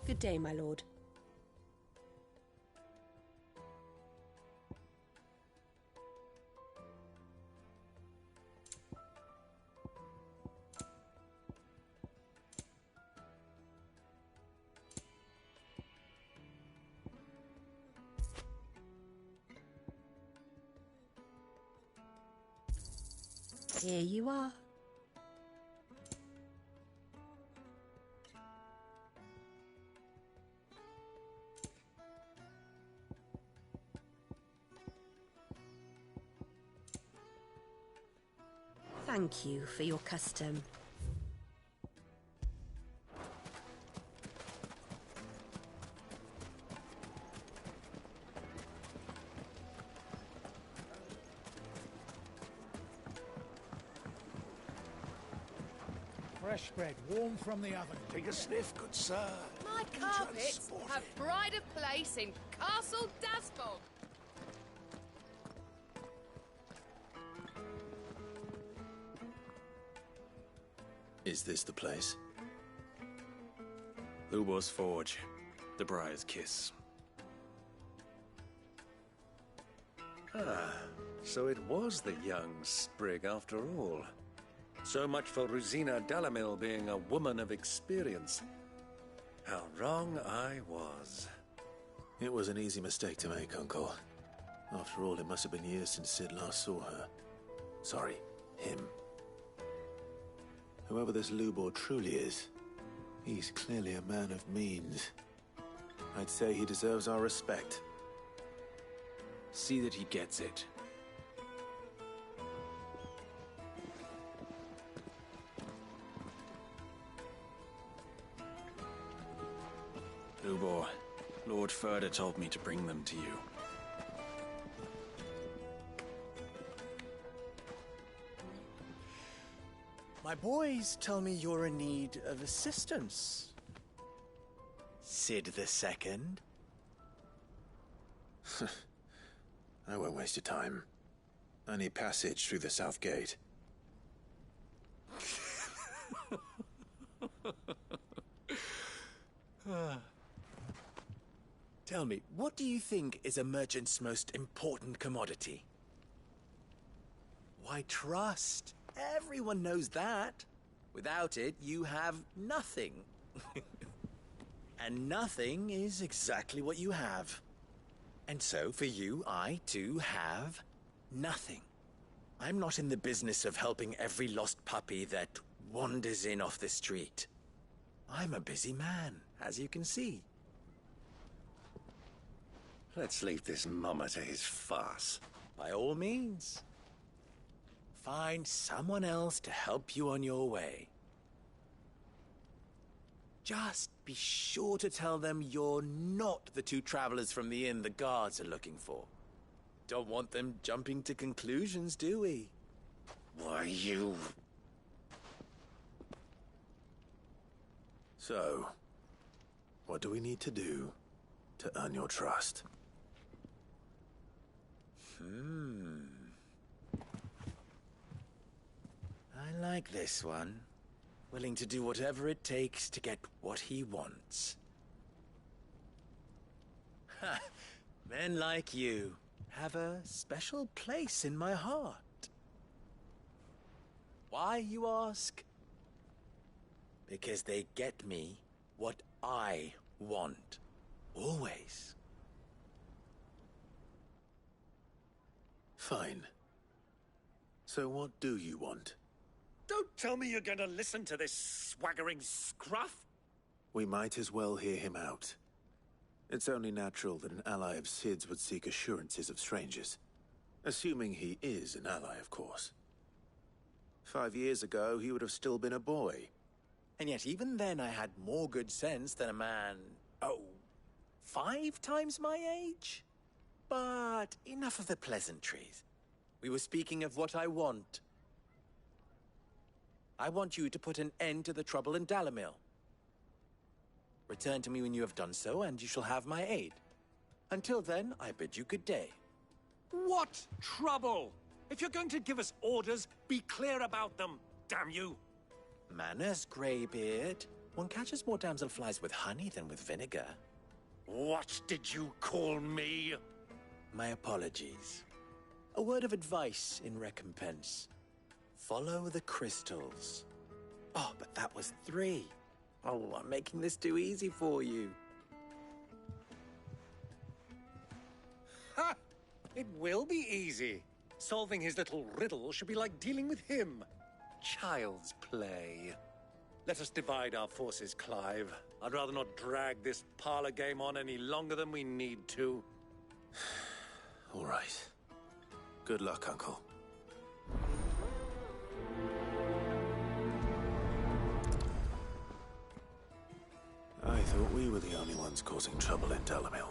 Good day, my lord. Here you are. Thank you for your custom. fresh bread, warm from the oven. Take a sniff, good sir. My carpets have pride of place in Castle Dasbog. Is this the place? Lubor's Forge. The Briar's Kiss. Ah, so it was the young sprig after all. So much for Rosina Dalamil being a woman of experience. How wrong I was. It was an easy mistake to make, Uncle. After all, it must have been years since Sid last saw her. Sorry, him. Whoever this Lubor truly is, he's clearly a man of means. I'd say he deserves our respect. See that he gets it. Lubor, Lord Ferda told me to bring them to you. My boys tell me you're in need of assistance. Sid the Second? I won't waste your time. I need passage through the south gate. Tell me, what do you think is a merchant's most important commodity? Why, trust. Everyone knows that. Without it, you have nothing. And nothing is exactly what you have. And so, for you, I, too, have nothing. I'm not in the business of helping every lost puppy that wanders in off the street. I'm a busy man, as you can see. Let's leave this mummer to his farce. By all means. Find someone else to help you on your way. Just be sure to tell them you're not the two travelers from the inn the guards are looking for. Don't want them jumping to conclusions, do we? Why, you... So, what do we need to do to earn your trust? I like this one. Willing to do whatever it takes to get what he wants. Ha! Men like you have a special place in my heart. Why, you ask? Because they get me what I want. Always. Fine. So what do you want? Don't tell me you're going to listen to this swaggering scruff! We might as well hear him out. It's only natural that an ally of Sid's would seek assurances of strangers. Assuming he is an ally, of course. 5 years ago, he would have still been a boy. And yet even then I had more good sense than a man, 5 times my age? But enough of the pleasantries. We were speaking of what I want. I want you to put an end to the trouble in Dalamil. Return to me when you have done so, and you shall have my aid. Until then, I bid you good day. What trouble? If you're going to give us orders, be clear about them, damn you! Manners, Greybeard. One catches more damselflies with honey than with vinegar. What did you call me? My apologies. A word of advice in recompense. Follow the crystals. Oh, but that was 3. Oh, I'm making this too easy for you. Ha! It will be easy. Solving his little riddle should be like dealing with him. Child's play. Let us divide our forces, Clive. I'd rather not drag this parlor game on any longer than we need to. All right. Good luck, Uncle. I thought we were the only ones causing trouble in Dalamil.